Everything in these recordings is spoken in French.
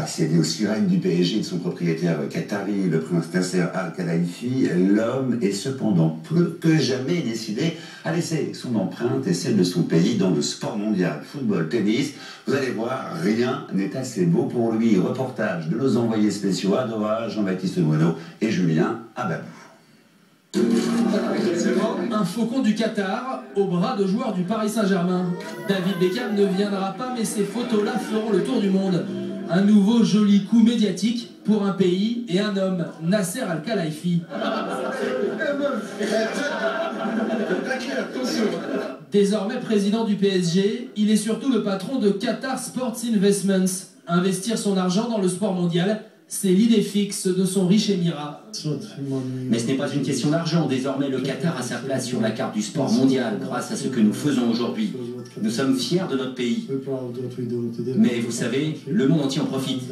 pas céder aux sirènes du PSG et de son propriétaire qatari, le prince Nasser Al-Khelaifi. L'homme est cependant plus que jamais décidé à laisser son empreinte et celle de son pays dans le sport mondial, football, tennis. Vous allez voir, rien n'est assez beau pour lui. Reportage de nos envoyés spéciaux à Doha, Jean-Baptiste Moineau et Julien Ababou. Un faucon du Qatar au bras de joueurs du Paris Saint-Germain. David Beckham ne viendra pas, mais ces photos-là feront le tour du monde. Un nouveau joli coup médiatique pour un pays et un homme, Nasser Al-Khelaifi. Désormais président du PSG, il est surtout le patron de Qatar Sports Investments. Investir son argent dans le sport mondial, c'est l'idée fixe de son riche émirat. Mais ce n'est pas une question d'argent. Désormais, le Qatar a sa place sur la carte du sport mondial grâce à ce que nous faisons aujourd'hui. Nous sommes fiers de notre pays. Mais vous savez, le monde entier en profite.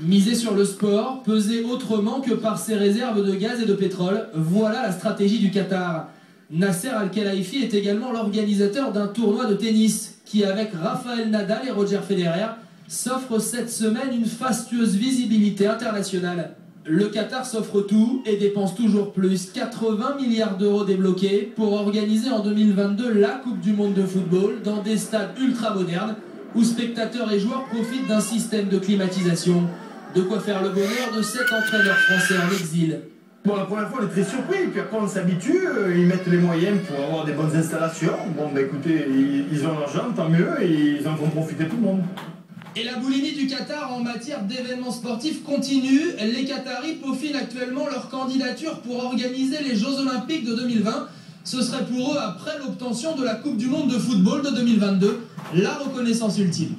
Miser sur le sport, peser autrement que par ses réserves de gaz et de pétrole, voilà la stratégie du Qatar. Nasser Al-Khelaifi est également l'organisateur d'un tournoi de tennis qui, avec Rafael Nadal et Roger Federer, s'offre cette semaine une fastueuse visibilité internationale. Le Qatar s'offre tout et dépense toujours plus, 80 milliards d'euros débloqués pour organiser en 2022 la Coupe du Monde de football dans des stades ultra modernes où spectateurs et joueurs profitent d'un système de climatisation. De quoi faire le bonheur de 7 entraîneurs français en exil. Bon, la première fois, on est très surpris, puis après on s'habitue, ils mettent les moyens pour avoir des bonnes installations. Bon, bah écoutez, ils ont l'argent, tant mieux, et ils en font profiter tout le monde. Et la boulimie du Qatar en matière d'événements sportifs continue. Les Qataris peaufinent actuellement leur candidature pour organiser les Jeux Olympiques de 2020. Ce serait pour eux, après l'obtention de la Coupe du Monde de football de 2022, la reconnaissance ultime.